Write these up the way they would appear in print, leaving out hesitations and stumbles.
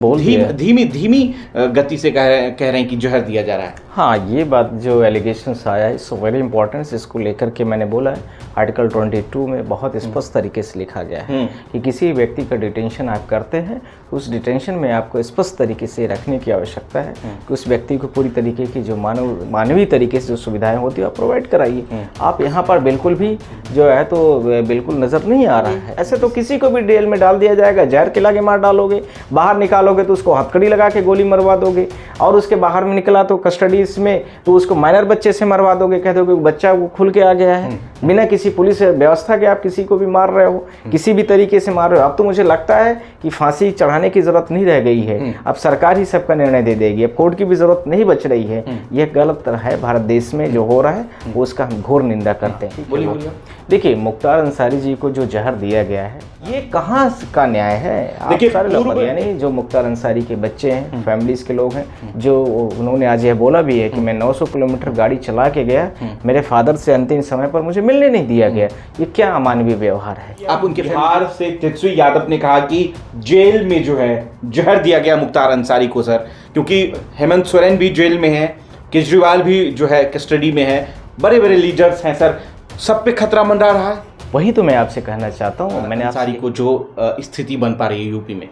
धीमी धीमी गति से कह रहे हैं कि जहर दिया जा रहा है। हाँ, ये बात जो एलिगेशंस आया है सो वेरी इंपॉर्टेंट, इसको लेकर के मैंने बोला है आर्टिकल 22 में बहुत स्पष्ट तरीके से लिखा गया है कि किसी व्यक्ति का डिटेंशन आप करते हैं, उस डिटेंशन में आपको स्पष्ट तरीके से रखने की आवश्यकता है कि उस व्यक्ति को पूरी तरीके की जो मानवीय तरीके से जो सुविधाएं होती है आप प्रोवाइड कराइए। आप यहाँ पर बिल्कुल भी जो है तो बिल्कुल नज़र नहीं आ रहा है। ऐसे तो किसी को भी जेल में डाल दिया जाएगा, जहर खिला के मार डालोगे, बाहर निकालोगे तो उसको हथकड़ी लगा के गोली मरवा दोगे, और उसके बाहर में निकला तो कस्टडीज में तो उसको माइनर बच्चे से मरवा दोगे, कह दोगे बच्चा वो खुल के आ गया है, बिना किसी पुलिस व्यवस्था के आप किसी को भी मार रहे हो, किसी भी तरीके से मार रहे हो। अब तो मुझे लगता है कि फांसी चढ़ाने की जरूरत नहीं रह गई है, अब सरकार ही सबका निर्णय दे देगी, अब कोर्ट की भी जरूरत नहीं बच रही है। यह गलत है, भारत देश में जो हो रहा है वो उसका हम घोर निंदा करते हैं। देखिए, मुख्तार अंसारी जी को जो जहर दिया गया है ये कहाँ का न्याय है? देखिए सारे लोग, यानी जो मुख्तार अंसारी के बच्चे हैं, फैमिलीज के लोग हैं, जो उन्होंने आज यह बोला भी है कि मैं 900 किलोमीटर गाड़ी चला के गया, मेरे फादर से अंतिम समय पर मुझे मिलने नहीं दिया गया। ये क्या अमानवीय व्यवहार है? आप उनके बिहार से तेजस्वी यादव ने कहा कि जेल में जो है जहर दिया गया मुख्तार अंसारी को सर, क्योंकि हेमंत सोरेन भी जेल में है, केजरीवाल भी जो है कस्टडी में है, बड़े बड़े लीडर्स हैं सर, सब पे खतरा मंडरा रहा है। वही तो मैं आपसे कहना चाहता हूँ। मैंने अंसारी को जो स्थिति बन पा रही है यूपी में,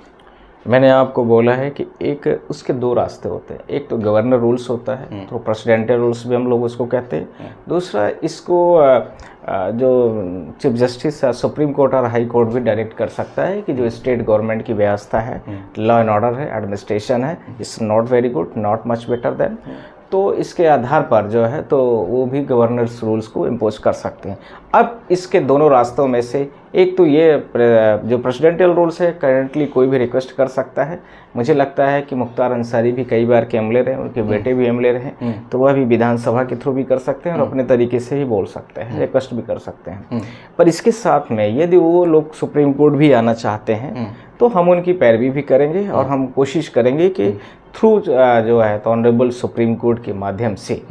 मैंने आपको बोला है कि एक उसके दो रास्ते होते हैं। एक तो गवर्नर रूल्स होता है, तो प्रेसिडेंशियल रूल्स भी हम लोग उसको कहते हैं। दूसरा इसको जो चीफ जस्टिस सुप्रीम कोर्ट और हाई कोर्ट भी डायरेक्ट कर सकता है कि जो स्टेट गवर्नमेंट की व्यवस्था है, लॉ एंड ऑर्डर है, एडमिनिस्ट्रेशन है, it's not very good, not much better than, तो इसके आधार पर जो है तो वो भी गवर्नर्स रूल्स को इम्पोज कर सकते हैं। अब इसके दोनों रास्तों में से एक तो ये जो प्रेसिडेंशियल रूल्स है, करेंटली कोई भी रिक्वेस्ट कर सकता है। मुझे लगता है कि मुख्तार अंसारी भी कई बार के एमएलए रहे, उनके बेटे भी एमएलए रहे, तो वह भी विधानसभा के थ्रू भी कर सकते हैं और अपने तरीके से ही बोल सकते हैं, रिक्वेस्ट भी कर सकते हैं। पर इसके साथ में यदि वो लोग सुप्रीम कोर्ट भी आना चाहते हैं तो हम उनकी पैरवी भी करेंगे और हम कोशिश करेंगे कि थ्रू जो है तो ऑनरेबल सुप्रीम कोर्ट के माध्यम से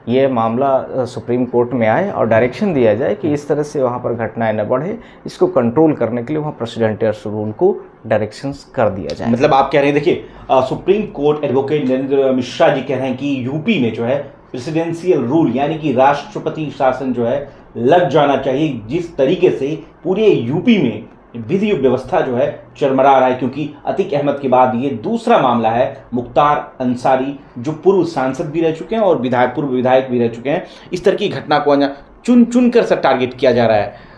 ये मामला सुप्रीम कोर्ट में आए और डायरेक्शन दिया जाए कि इस तरह से वहाँ पर घटनाएं न बढ़े। इसको कंट्रोल करने के लिए वहाँ प्रेसिडेंशियल रूल को डायरेक्शंस कर दिया जाए। मतलब आप कह रहे हैं, देखिए supreme court advocate Narendra Mishra ji कह रहे हैं कि यूपी में जो है प्रेसिडेंशियल रूल यानी कि राष्ट्रपति शासन जो है लग जाना चाहिए, जिस तरीके से पूरे यूपी में विधि व्यवस्था जो है चरमरा रहा है। क्योंकि अतीक अहमद के बाद ये दूसरा मामला है मुख्तार अंसारी, जो पूर्व सांसद भी रह चुके हैं और पूर्व विधायक भी रह चुके हैं। इस तरह की घटना को चुन चुन कर सर टारगेट किया जा रहा है।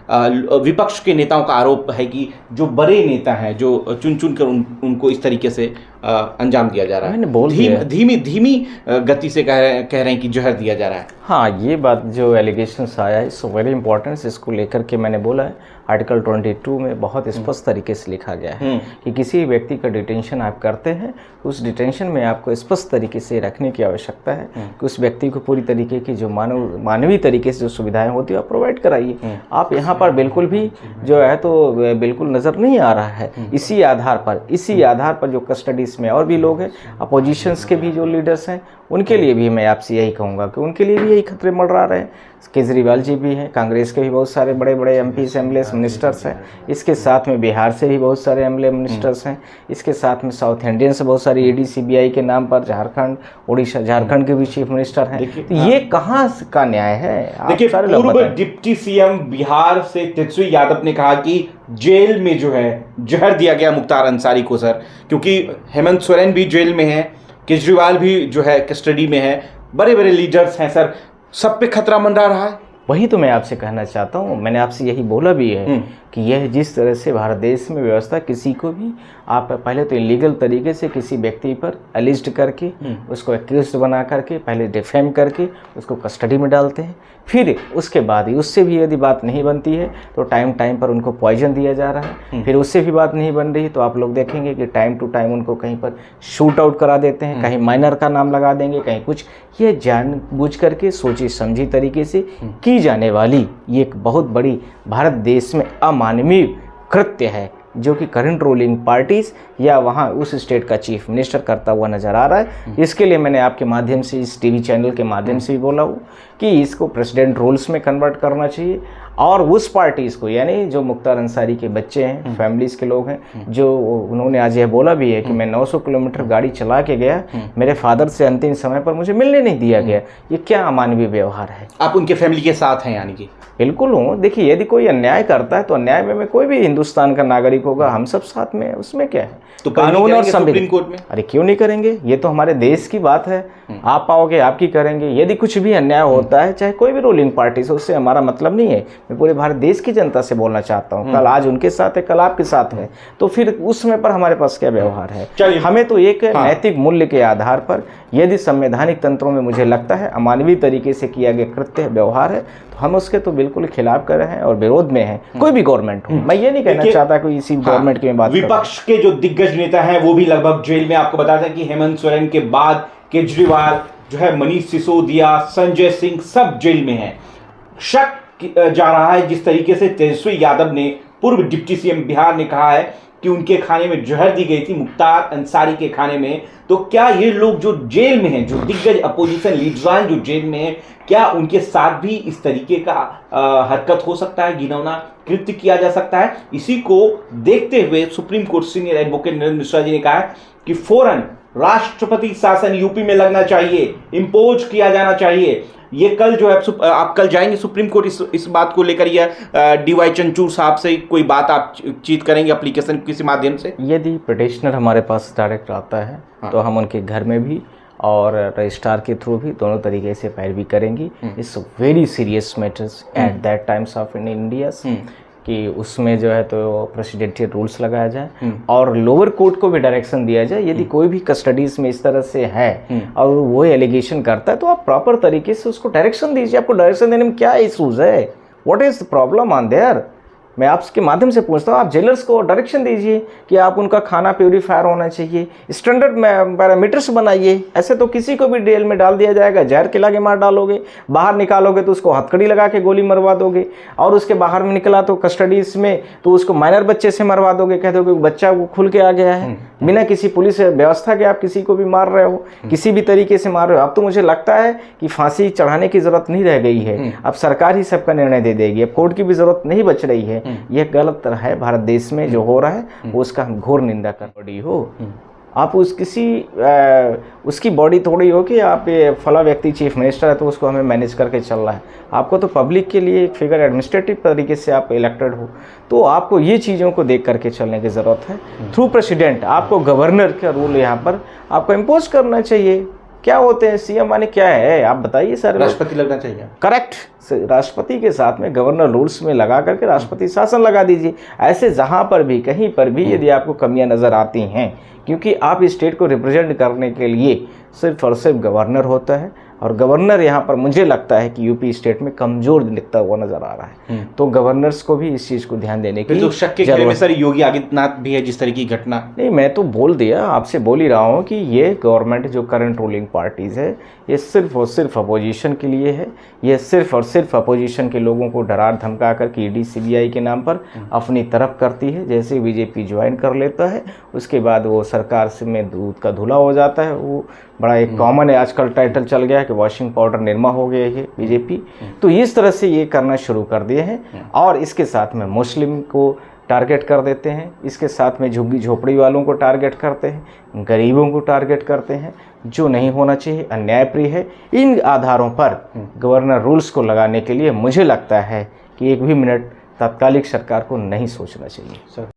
विपक्ष के नेताओं का आरोप है कि जो बड़े नेता हैं, जो चुन चुन कर उनको इस तरीके से अंजाम दिया जा रहा है। धीमी गति से कह रहे हैं कि जहर दिया जा रहा है। हाँ, ये बात जो एलिगेशंस आया है सो वेरी इंपॉर्टेंट, इसको लेकर के मैंने बोला है आर्टिकल 22 में बहुत स्पष्ट तरीके से लिखा गया है कि किसी व्यक्ति का डिटेंशन आप करते हैं, उस डिटेंशन में आपको स्पष्ट तरीके से रखने की आवश्यकता है कि उस व्यक्ति को पूरी तरीके की जो मानवीय तरीके से जो सुविधाएं होती है आप प्रोवाइड कराइए। आप यहाँ पर बिल्कुल भी जो है तो बिल्कुल नज़र नहीं आ रहा है। इसी आधार पर जो कस्टडीज में और भी लोग हैं, अपोजिशंस के भी जो लीडर्स हैं, उनके लिए भी मैं आपसे यही कहूँगा कि उनके लिए भी यही खतरे मंडरा रहे हैं। केजरीवाल जी भी हैं, कांग्रेस के भी बहुत सारे बड़े बड़े एमपीज, एमएलए, मिनिस्टर्स हैं, इसके साथ में बिहार से भी बहुत सारे एमएलए, मिनिस्टर्स हैं, इसके साथ में साउथ इंडियन से बहुत सारी ईडी, सीबीआई के नाम पर झारखंड, उड़ीसा, झारखंड के भी चीफ मिनिस्टर हैं। तो ये कहाँ का न्याय है? देखिए, पूर्व डिप्टी सीएम बिहार से तेजस्वी यादव ने कहा कि जेल में जो है जहर दिया गया मुख्तार अंसारी को सर, क्योंकि हेमंत सोरेन भी जेल में है, केजरीवाल भी जो है कस्टडी में है, बड़े बड़े लीडर्स हैं सर, सब पे खतरा मंडरा रहा है। वही तो मैं आपसे कहना चाहता हूँ। मैंने आपसे यही बोला भी है कि यह जिस तरह से भारत देश में व्यवस्था, किसी को भी आप पहले तो इलीगल तरीके से किसी व्यक्ति पर अलिस्ट करके उसको एक्यूज्ड बना करके पहले डिफेम करके उसको कस्टडी में डालते हैं, फिर उसके बाद ही उससे भी यदि बात नहीं बनती है तो टाइम पर उनको पॉइजन दिया जा रहा है, फिर उससे भी बात नहीं बन रही तो आप लोग देखेंगे कि टाइम टू टाइम उनको कहीं पर शूट आउट करा देते हैं, कहीं माइनर का नाम लगा देंगे, कहीं कुछ। ये जानबूझ करके सोची समझी तरीके से की जाने वाली ये एक बहुत बड़ी भारत देश में अमानवीय कृत्य है, जो कि करंट रूलिंग पार्टीज या वहाँ उस स्टेट का चीफ मिनिस्टर करता हुआ नज़र आ रहा है। इसके लिए मैंने आपके माध्यम से, इस टीवी चैनल के माध्यम से भी बोला हूँ कि इसको प्रेसिडेंट रूल्स में कन्वर्ट करना चाहिए। और उस पार्टीज़ को, यानी जो मुख्तार अंसारी के बच्चे हैं, फैमिलीज़ के लोग हैं, जो उन्होंने आज यह बोला भी है कि मैं 900 किलोमीटर गाड़ी चला के गया, मेरे फादर से अंतिम समय पर मुझे मिलने नहीं दिया गया, ये क्या अमानवीय व्यवहार है। आप उनके फैमिली के साथ हैं यानी कि? बिल्कुल हूँ। देखिए, यदि कोई अन्याय करता है तो अन्याय में कोई भी हिंदुस्तान का नागरिक होगा, हम सब साथ में, उसमें क्या है। तो कानून और सुप्रीम कोर्ट में? अरे क्यों नहीं करेंगे, ये तो हमारे देश की बात है। आप पाओगे आपकी करेंगे। यदि कुछ भी अन्याय होता है, चाहे कोई भी रूलिंग पार्टी से, उससे हमारा मतलब नहीं है। मैं पूरे भारत देश की जनता से बोलना चाहता हूँ, कल आज उनके साथ है, कल आपके साथ है, तो फिर उस समय पर हमारे पास क्या व्यवहार है। हमें तो एक नैतिक मूल्य के आधार पर, यदि संवैधानिक तंत्रों में मुझे लगता है अमानवीय तरीके से किया गया कृत्य व्यवहार है, तो हम उसके तो बिल्कुल खिलाफ कर रहे हैं और विरोध में हैं, कोई भी गवर्नमेंट हो। मैं ये नहीं कहना चाहता कोई इसी गवर्नमेंट की बात। विपक्ष के जो दिग्गज नेता हैं वो भी लगभग जेल में। आपको बता दें कि हेमंत सोरेन के बाद केजरीवाल जो है, मनीष सिसोदिया, संजय सिंह, सब जेल में हैं। शक जा रहा है जिस तरीके से तेजस्वी यादव ने, पूर्व डिप्टी सीएम बिहार ने कहा है कि उनके खाने में जहर दी गई थी, मुख्तार अंसारी के खाने में। तो क्या ये लोग जो जेल में हैं, जो दिग्गज अपोजिशन लीडरान जो जेल में हैं, क्या उनके साथ भी इस तरीके का हरकत हो सकता है, घिनौना कृत्य किया जा सकता है? इसी को देखते हुए supreme court senior advocate Narendra Mishra ji ने कहा है कि फौरन राष्ट्रपति शासन यूपी में लगना चाहिए, इम्पोज किया जाना चाहिए। ये कल जो है, आप कल जाएंगे सुप्रीम कोर्ट इस बात को लेकर, या DY चंचूर साहब से कोई बात आप चीत करेंगे एप्लीकेशन किसी माध्यम से? यदि पिटिशनर हमारे पास डायरेक्ट आता है तो हम उनके घर में भी और रजिस्ट्रार के थ्रू भी दोनों तरीके से पैरवी करेंगी। It's very serious matters at that times of in India, कि उसमें जो है तो प्रेसिडेंशियल रूल्स लगाया जाए और लोअर कोर्ट को भी डायरेक्शन दिया जाए, यदि कोई भी कस्टडीज में इस तरह से है और वो एलिगेशन करता है तो आप प्रॉपर तरीके से उसको डायरेक्शन दीजिए। आपको डायरेक्शन देने में क्या इशूज़ है? What is the problem on their? मैं आपके माध्यम से पूछता हूँ, आप जेलर्स को डायरेक्शन दीजिए कि आप उनका खाना प्योरीफायर होना चाहिए, स्टैंडर्ड पैरामीटर्स बनाइए। ऐसे तो किसी को भी जेल में डाल दिया जाएगा, जहर खिला के मार डालोगे, बाहर निकालोगे तो उसको हथकड़ी लगा के गोली मरवा दोगे, और उसके बाहर में निकला तो कस्टडीज में तो उसको माइनर बच्चे से मरवा दोगे, कह दोगे बच्चा वो खुल के आ गया है, बिना किसी पुलिस व्यवस्था के आप किसी को भी मार रहे हो, किसी भी तरीके से मार रहे हो। अब तो मुझे लगता है कि फांसी चढ़ाने की जरूरत नहीं रह गई है, अब सरकार ही सबका निर्णय दे देगी, अब कोर्ट की भी जरूरत नहीं बच रही है। यह गलत है। भारत देश में जो हो रहा है वो उसका हम घोर निंदा कर बॉडी हो। आप उसकी बॉडी थोड़ी हो कि आप ये फला व्यक्ति चीफ मिनिस्टर है तो उसको हमें मैनेज करके चल रहा है। आपको तो पब्लिक के लिए एक फिगर एडमिनिस्ट्रेटिव तरीके से आप इलेक्टेड हो, तो आपको ये चीज़ों को देख करके चलने की ज़रूरत है। थ्रू प्रेसिडेंट आपको गवर्नर का रूल यहाँ पर आपको इम्पोज करना चाहिए। क्या होते हैं सीएम माने क्या है, आप बताइए सर? राष्ट्रपति लगना चाहिए। करेक्ट, राष्ट्रपति के साथ में गवर्नर रूल्स में लगा करके राष्ट्रपति शासन लगा दीजिए। ऐसे जहां पर भी कहीं पर भी यदि आपको कमियां नज़र आती हैं, क्योंकि आप स्टेट को रिप्रेजेंट करने के लिए सिर्फ और सिर्फ गवर्नर होता है, और गवर्नर यहाँ पर मुझे लगता है कि यूपी स्टेट में कमज़ोर दिखता हुआ नज़र आ रहा है। तो गवर्नर्स को भी इस चीज़ को ध्यान देने की तो शक के घेरे में सर योगी आदित्यनाथ भी है जिस तरह की घटना। नहीं, मैं तो बोल दिया, आपसे बोल ही रहा हूँ कि ये गवर्नमेंट जो करंट रूलिंग पार्टीज़ है ये सिर्फ और सिर्फ अपोजिशन के लिए है। ये सिर्फ और सिर्फ अपोजिशन के लोगों को डरा धमका कर के ED CBI के नाम पर अपनी तरफ करती है। जैसे बीजेपी ज्वाइन कर लेता है उसके बाद वो सरकार से में दूध का धुला हो जाता है। वो बड़ा एक कॉमन है आजकल टाइटल चल गया है कि वॉशिंग पाउडर निरमा हो गया है बीजेपी। तो इस तरह से ये करना शुरू कर दिए हैं और इसके साथ में मुस्लिम को टारगेट कर देते हैं, इसके साथ में झुग्गी झोपड़ी वालों को टारगेट करते हैं, गरीबों को टारगेट करते हैं, जो नहीं होना चाहिए, अन्यायप्रिय है। इन आधारों पर गवर्नर रूल्स को लगाने के लिए मुझे लगता है कि एक भी मिनट तात्कालिक सरकार को नहीं सोचना चाहिए। सर